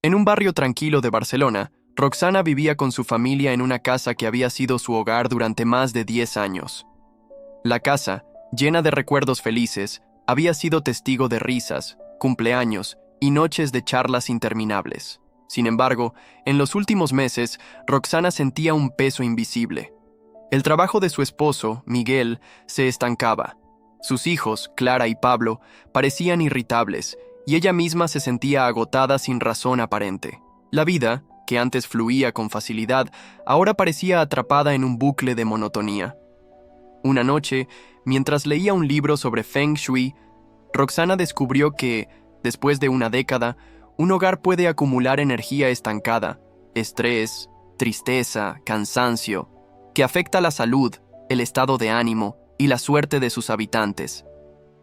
En un barrio tranquilo de Barcelona, Roxana vivía con su familia en una casa que había sido su hogar durante más de 10 años. La casa, llena de recuerdos felices, había sido testigo de risas, cumpleaños y noches de charlas interminables. Sin embargo, en los últimos meses, Roxana sentía un peso invisible. El trabajo de su esposo, Miguel, se estancaba. Sus hijos, Clara y Pablo, parecían irritables, y ella misma se sentía agotada sin razón aparente. La vida, que antes fluía con facilidad, ahora parecía atrapada en un bucle de monotonía. Una noche, mientras leía un libro sobre Feng Shui, Roxana descubrió que, después de una década, un hogar puede acumular energía estancada, estrés, tristeza, cansancio, que afecta la salud, el estado de ánimo y la suerte de sus habitantes.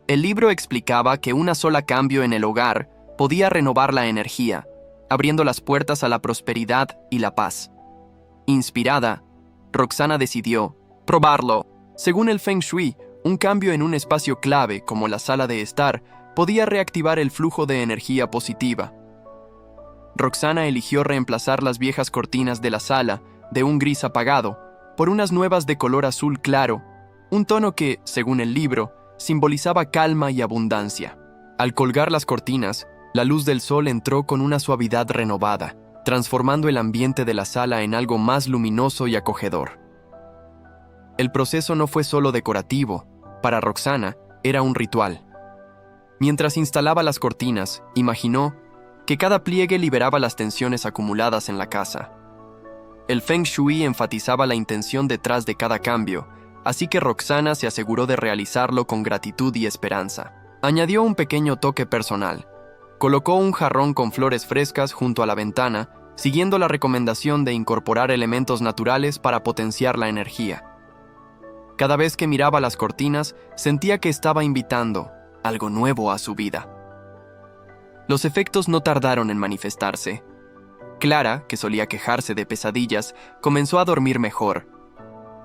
El libro explicaba que un solo cambio en el hogar podía renovar la energía, abriendo las puertas a la prosperidad y la paz. Inspirada, Roxana decidió probarlo. Según el Feng Shui, un cambio en un espacio clave como la sala de estar podía reactivar el flujo de energía positiva. Roxana eligió reemplazar las viejas cortinas de la sala, de un gris apagado, por unas nuevas de color azul claro, un tono que, según el libro, simbolizaba calma y abundancia. Al colgar las cortinas, la luz del sol entró con una suavidad renovada, transformando el ambiente de la sala en algo más luminoso y acogedor. El proceso no fue solo decorativo, para Roxana era un ritual. Mientras instalaba las cortinas, imaginó que cada pliegue liberaba las tensiones acumuladas en la casa. El Feng Shui enfatizaba la intención detrás de cada cambio, así que Roxana se aseguró de realizarlo con gratitud y esperanza. Añadió un pequeño toque personal. Colocó un jarrón con flores frescas junto a la ventana, siguiendo la recomendación de incorporar elementos naturales para potenciar la energía. Cada vez que miraba las cortinas, sentía que estaba invitando algo nuevo a su vida. Los efectos no tardaron en manifestarse. Clara, que solía quejarse de pesadillas, comenzó a dormir mejor.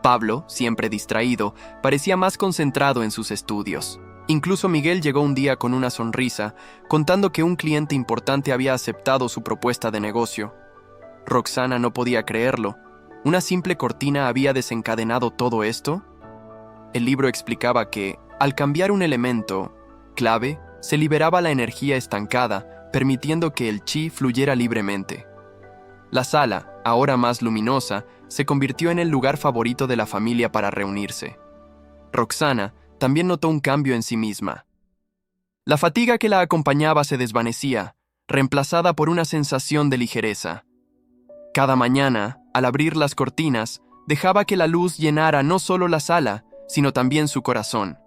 Pablo, siempre distraído, parecía más concentrado en sus estudios. Incluso Miguel llegó un día con una sonrisa, contando que un cliente importante había aceptado su propuesta de negocio. Roxana no podía creerlo. ¿Una simple cortina había desencadenado todo esto? El libro explicaba que, al cambiar un elemento clave, se liberaba la energía estancada, permitiendo que el chi fluyera libremente. La sala, ahora más luminosa, se convirtió en el lugar favorito de la familia para reunirse. Roxana también notó un cambio en sí misma. La fatiga que la acompañaba se desvanecía, reemplazada por una sensación de ligereza. Cada mañana, al abrir las cortinas, dejaba que la luz llenara no solo la sala, sino también su corazón.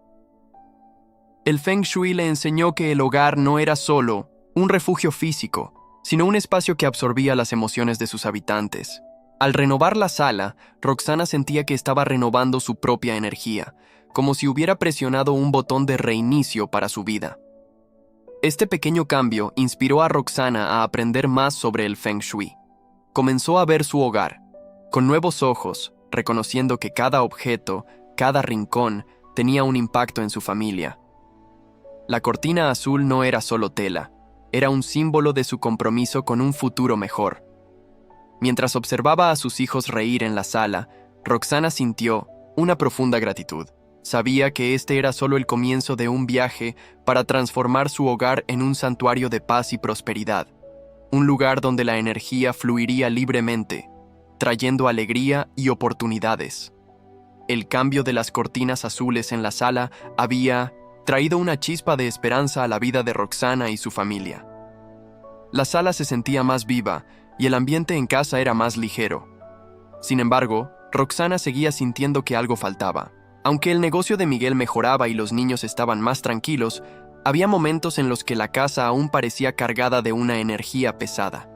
El Feng Shui le enseñó que el hogar no era solo un refugio físico, sino un espacio que absorbía las emociones de sus habitantes. Al renovar la sala, Roxana sentía que estaba renovando su propia energía, como si hubiera presionado un botón de reinicio para su vida. Este pequeño cambio inspiró a Roxana a aprender más sobre el Feng Shui. Comenzó a ver su hogar con nuevos ojos, reconociendo que cada objeto, cada rincón, tenía un impacto en su familia. La cortina azul no era solo tela, era un símbolo de su compromiso con un futuro mejor. Mientras observaba a sus hijos reír en la sala, Roxana sintió una profunda gratitud. Sabía que este era solo el comienzo de un viaje para transformar su hogar en un santuario de paz y prosperidad, un lugar donde la energía fluiría libremente, trayendo alegría y oportunidades. El cambio de las cortinas azules en la sala había traído una chispa de esperanza a la vida de Roxana y su familia. La sala se sentía más viva y el ambiente en casa era más ligero. Sin embargo, Roxana seguía sintiendo que algo faltaba. Aunque el negocio de Miguel mejoraba y los niños estaban más tranquilos, había momentos en los que la casa aún parecía cargada de una energía pesada.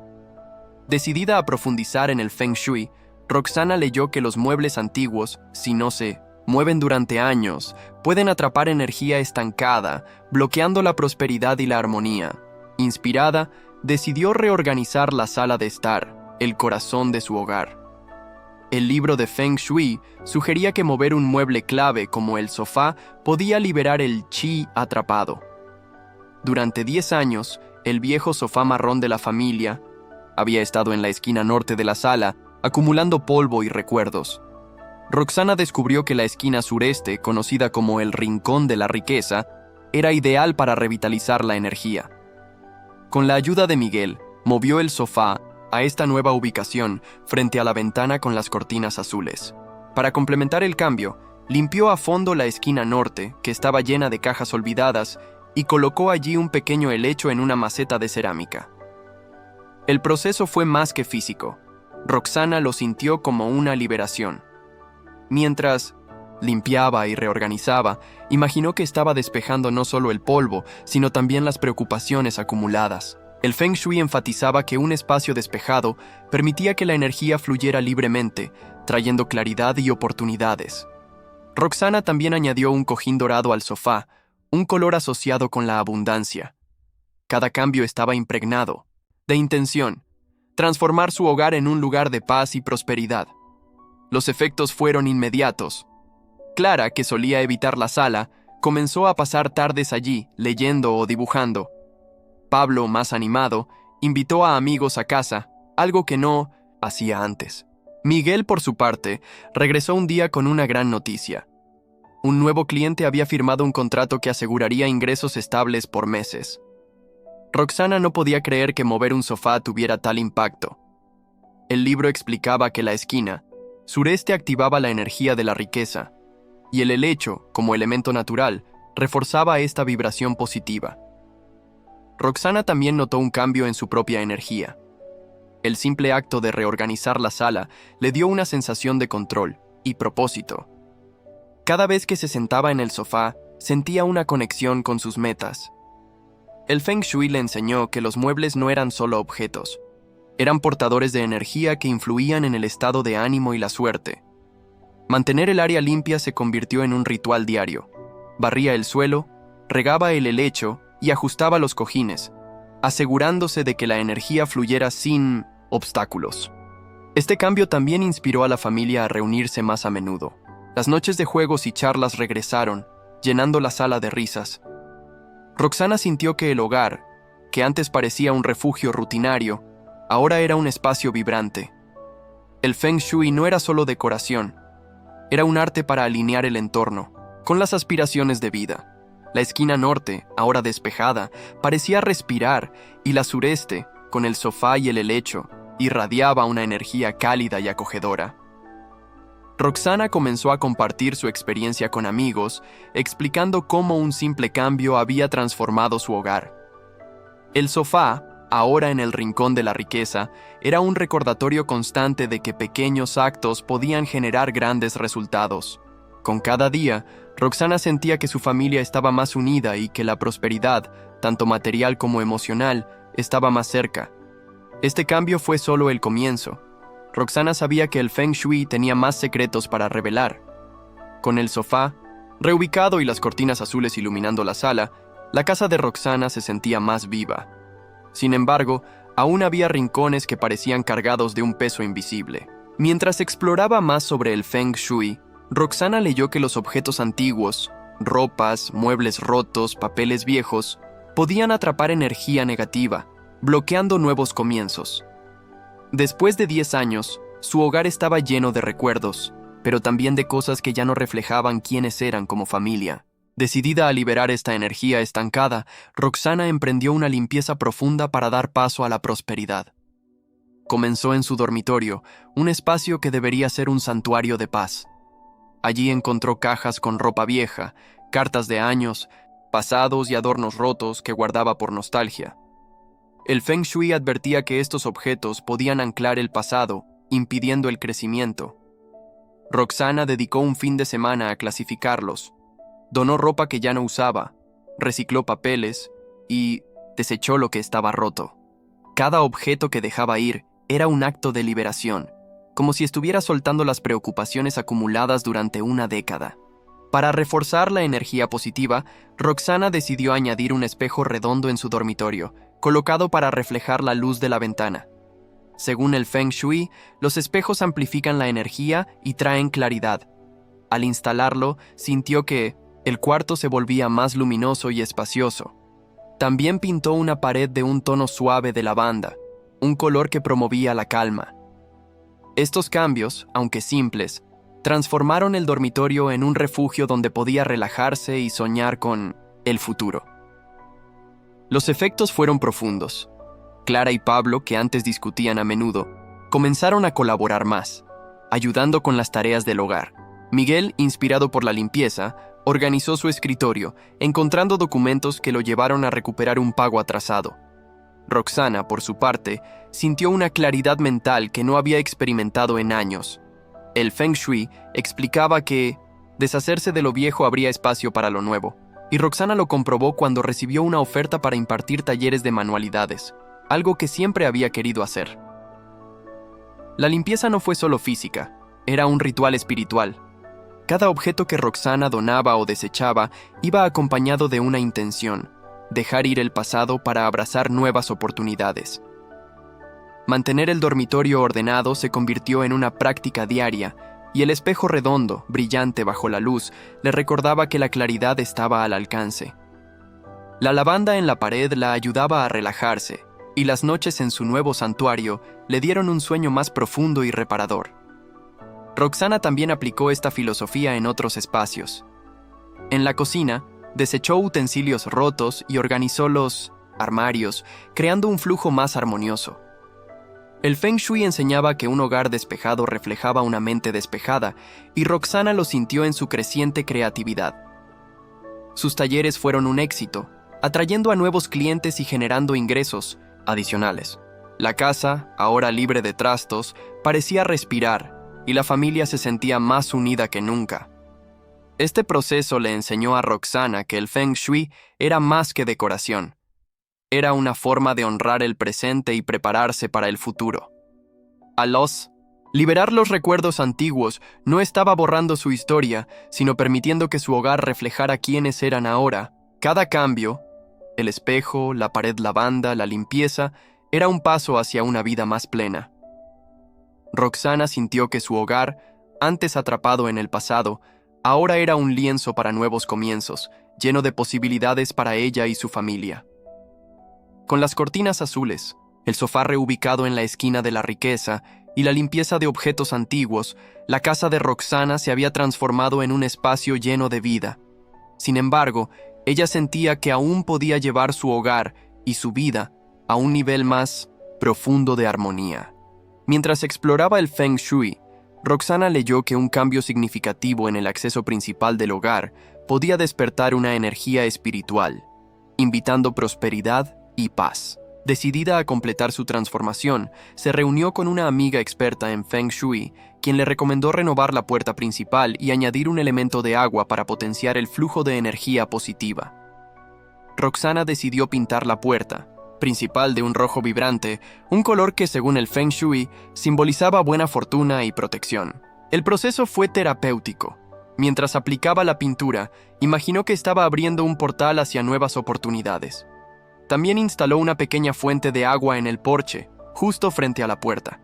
Decidida a profundizar en el Feng Shui, Roxana leyó que los muebles antiguos, si no se mueven durante años, pueden atrapar energía estancada, bloqueando la prosperidad y la armonía. Inspirada, decidió reorganizar la sala de estar, el corazón de su hogar. El libro de Feng Shui sugería que mover un mueble clave como el sofá podía liberar el chi atrapado. Durante 10 años, el viejo sofá marrón de la familia Había estado en la esquina norte de la sala, acumulando polvo y recuerdos. Roxana descubrió que la esquina sureste, conocida como el Rincón de la Riqueza, era ideal para revitalizar la energía. Con la ayuda de Miguel, movió el sofá a esta nueva ubicación frente a la ventana con las cortinas azules. Para complementar el cambio, limpió a fondo la esquina norte, que estaba llena de cajas olvidadas, y colocó allí un pequeño helecho en una maceta de cerámica. El proceso fue más que físico. Roxana lo sintió como una liberación. Mientras limpiaba y reorganizaba, imaginó que estaba despejando no solo el polvo, sino también las preocupaciones acumuladas. El Feng Shui enfatizaba que un espacio despejado permitía que la energía fluyera libremente, trayendo claridad y oportunidades. Roxana también añadió un cojín dorado al sofá, un color asociado con la abundancia. Cada cambio estaba impregnado de intención, transformar su hogar en un lugar de paz y prosperidad. Los efectos fueron inmediatos. Clara, que solía evitar la sala, comenzó a pasar tardes allí, leyendo o dibujando. Pablo, más animado, invitó a amigos a casa, algo que no hacía antes. Miguel, por su parte, regresó un día con una gran noticia. Un nuevo cliente había firmado un contrato que aseguraría ingresos estables por meses. Roxana no podía creer que mover un sofá tuviera tal impacto. El libro explicaba que la esquina sureste activaba la energía de la riqueza, y el helecho, como elemento natural, reforzaba esta vibración positiva. Roxana también notó un cambio en su propia energía. El simple acto de reorganizar la sala le dio una sensación de control y propósito. Cada vez que se sentaba en el sofá, sentía una conexión con sus metas. El Feng Shui le enseñó que los muebles no eran solo objetos, eran portadores de energía que influían en el estado de ánimo y la suerte. Mantener el área limpia se convirtió en un ritual diario. Barría el suelo, regaba el helecho y ajustaba los cojines, asegurándose de que la energía fluyera sin obstáculos. Este cambio también inspiró a la familia a reunirse más a menudo. Las noches de juegos y charlas regresaron, llenando la sala de risas. Roxana sintió que el hogar, que antes parecía un refugio rutinario, ahora era un espacio vibrante. El Feng Shui no era solo decoración, era un arte para alinear el entorno con las aspiraciones de vida. La esquina norte, ahora despejada, parecía respirar, y la sureste, con el sofá y el helecho, irradiaba una energía cálida y acogedora. Roxana comenzó a compartir su experiencia con amigos, explicando cómo un simple cambio había transformado su hogar. El sofá, ahora en el Rincón de la Riqueza, era un recordatorio constante de que pequeños actos podían generar grandes resultados. Con cada día, Roxana sentía que su familia estaba más unida y que la prosperidad, tanto material como emocional, estaba más cerca. Este cambio fue solo el comienzo. Roxana sabía que el Feng Shui tenía más secretos para revelar. Con el sofá reubicado y las cortinas azules iluminando la sala, la casa de Roxana se sentía más viva. Sin embargo, aún había rincones que parecían cargados de un peso invisible. Mientras exploraba más sobre el Feng Shui, Roxana leyó que los objetos antiguos, ropas, muebles rotos, papeles viejos, podían atrapar energía negativa, bloqueando nuevos comienzos. Después de 10 años, su hogar estaba lleno de recuerdos, pero también de cosas que ya no reflejaban quiénes eran como familia. Decidida a liberar esta energía estancada, Roxana emprendió una limpieza profunda para dar paso a la prosperidad. Comenzó en su dormitorio, un espacio que debería ser un santuario de paz. Allí encontró cajas con ropa vieja, cartas de años, pasados y adornos rotos que guardaba por nostalgia. El Feng Shui advertía que estos objetos podían anclar el pasado, impidiendo el crecimiento. Roxana dedicó un fin de semana a clasificarlos. Donó ropa que ya no usaba, recicló papeles y desechó lo que estaba roto. Cada objeto que dejaba ir era un acto de liberación, como si estuviera soltando las preocupaciones acumuladas durante una década. Para reforzar la energía positiva, Roxana decidió añadir un espejo redondo en su dormitorio, colocado para reflejar la luz de la ventana. Según el Feng Shui, los espejos amplifican la energía y traen claridad. Al instalarlo, sintió que el cuarto se volvía más luminoso y espacioso. También pintó una pared de un tono suave de lavanda, un color que promovía la calma. Estos cambios, aunque simples, transformaron el dormitorio en un refugio donde podía relajarse y soñar con el futuro. Los efectos fueron profundos. Clara y Pablo, que antes discutían a menudo, comenzaron a colaborar más, ayudando con las tareas del hogar. Miguel, inspirado por la limpieza, organizó su escritorio, encontrando documentos que lo llevaron a recuperar un pago atrasado. Roxana, por su parte, sintió una claridad mental que no había experimentado en años. El Feng Shui explicaba que deshacerse de lo viejo abría espacio para lo nuevo, y Roxana lo comprobó cuando recibió una oferta para impartir talleres de manualidades, algo que siempre había querido hacer. La limpieza no fue solo física, era un ritual espiritual. Cada objeto que Roxana donaba o desechaba iba acompañado de una intención: dejar ir el pasado para abrazar nuevas oportunidades. Mantener el dormitorio ordenado se convirtió en una práctica diaria, y el espejo redondo, brillante bajo la luz, le recordaba que la claridad estaba al alcance. La lavanda en la pared la ayudaba a relajarse, y las noches en su nuevo santuario le dieron un sueño más profundo y reparador. Roxana también aplicó esta filosofía en otros espacios. En la cocina, desechó utensilios rotos y organizó los armarios, creando un flujo más armonioso. El Feng Shui enseñaba que un hogar despejado reflejaba una mente despejada, y Roxana lo sintió en su creciente creatividad. Sus talleres fueron un éxito, atrayendo a nuevos clientes y generando ingresos adicionales. La casa, ahora libre de trastos, parecía respirar, y la familia se sentía más unida que nunca. Este proceso le enseñó a Roxana que el Feng Shui era más que decoración. Era una forma de honrar el presente y prepararse para el futuro. Liberar los recuerdos antiguos no estaba borrando su historia, sino permitiendo que su hogar reflejara quiénes eran ahora. Cada cambio, el espejo, la pared lavanda, la limpieza, era un paso hacia una vida más plena. Roxana sintió que su hogar, antes atrapado en el pasado, ahora era un lienzo para nuevos comienzos, lleno de posibilidades para ella y su familia. Con las cortinas azules, el sofá reubicado en la esquina de la riqueza y la limpieza de objetos antiguos, la casa de Roxana se había transformado en un espacio lleno de vida. Sin embargo, ella sentía que aún podía llevar su hogar y su vida a un nivel más profundo de armonía. Mientras exploraba el Feng Shui, Roxana leyó que un cambio significativo en el acceso principal del hogar podía despertar una energía espiritual, invitando prosperidad y paz. Decidida a completar su transformación, se reunió con una amiga experta en Feng Shui, quien le recomendó renovar la puerta principal y añadir un elemento de agua para potenciar el flujo de energía positiva. Roxana decidió pintar la puerta principal de un rojo vibrante, un color que, según el Feng Shui, simbolizaba buena fortuna y protección. El proceso fue terapéutico. Mientras aplicaba la pintura, imaginó que estaba abriendo un portal hacia nuevas oportunidades. También instaló una pequeña fuente de agua en el porche, justo frente a la puerta.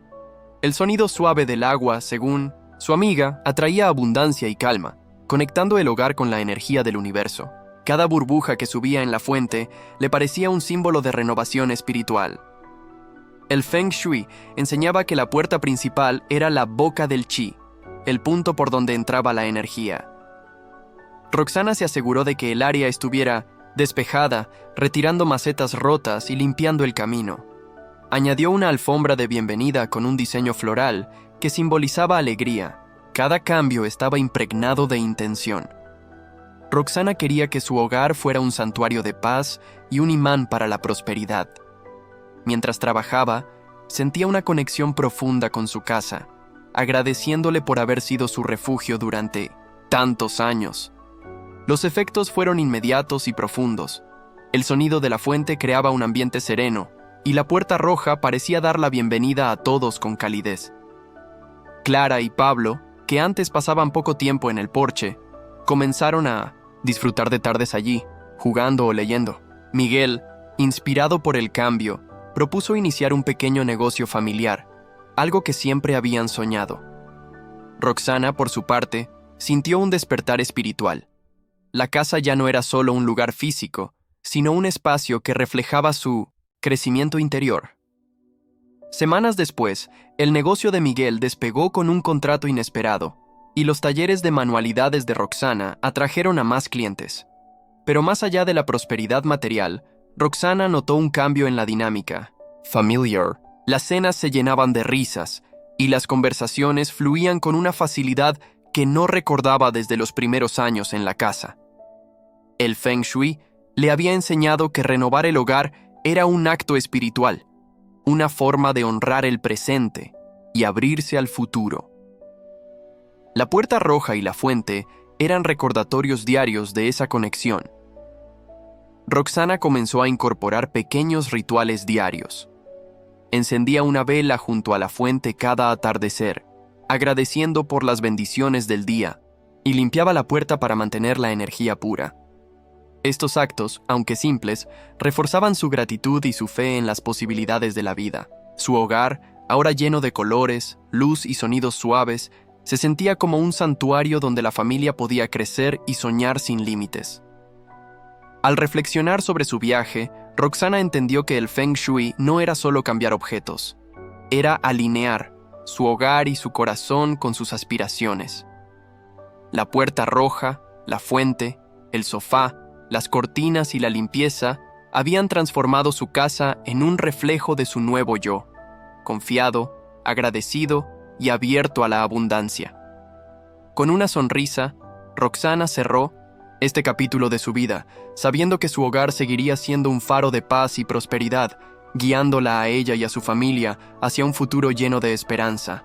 El sonido suave del agua, según su amiga, atraía abundancia y calma, conectando el hogar con la energía del universo. Cada burbuja que subía en la fuente le parecía un símbolo de renovación espiritual. El Feng Shui enseñaba que la puerta principal era la boca del Qi, el punto por donde entraba la energía. Roxana se aseguró de que el área estuviera despejada, retirando macetas rotas y limpiando el camino. Añadió una alfombra de bienvenida con un diseño floral que simbolizaba alegría. Cada cambio estaba impregnado de intención. Roxana quería que su hogar fuera un santuario de paz y un imán para la prosperidad. Mientras trabajaba, sentía una conexión profunda con su casa, agradeciéndole por haber sido su refugio durante tantos años. Los efectos fueron inmediatos y profundos. El sonido de la fuente creaba un ambiente sereno, y la puerta roja parecía dar la bienvenida a todos con calidez. Clara y Pablo, que antes pasaban poco tiempo en el porche, comenzaron a disfrutar de tardes allí, jugando o leyendo. Miguel, inspirado por el cambio, propuso iniciar un pequeño negocio familiar, algo que siempre habían soñado. Roxana, por su parte, sintió un despertar espiritual. La casa ya no era solo un lugar físico, sino un espacio que reflejaba su crecimiento interior. Semanas después, el negocio de Miguel despegó con un contrato inesperado, y los talleres de manualidades de Roxana atrajeron a más clientes. Pero más allá de la prosperidad material, Roxana notó un cambio en la dinámica familiar. Las cenas se llenaban de risas, y las conversaciones fluían con una facilidad que no recordaba desde los primeros años en la casa. El Feng Shui le había enseñado que renovar el hogar era un acto espiritual, una forma de honrar el presente y abrirse al futuro. La puerta roja y la fuente eran recordatorios diarios de esa conexión. Roxana comenzó a incorporar pequeños rituales diarios. Encendía una vela junto a la fuente cada atardecer, agradeciendo por las bendiciones del día, y limpiaba la puerta para mantener la energía pura. Estos actos, aunque simples, reforzaban su gratitud y su fe en las posibilidades de la vida. Su hogar, ahora lleno de colores, luz y sonidos suaves, se sentía como un santuario donde la familia podía crecer y soñar sin límites. Al reflexionar sobre su viaje, Roxana entendió que el Feng Shui no era solo cambiar objetos, era alinear su hogar y su corazón con sus aspiraciones. La puerta roja, la fuente, el sofá, las cortinas y la limpieza habían transformado su casa en un reflejo de su nuevo yo, confiado, agradecido y abierto a la abundancia. Con una sonrisa, Roxana cerró este capítulo de su vida, sabiendo que su hogar seguiría siendo un faro de paz y prosperidad, guiándola a ella y a su familia hacia un futuro lleno de esperanza.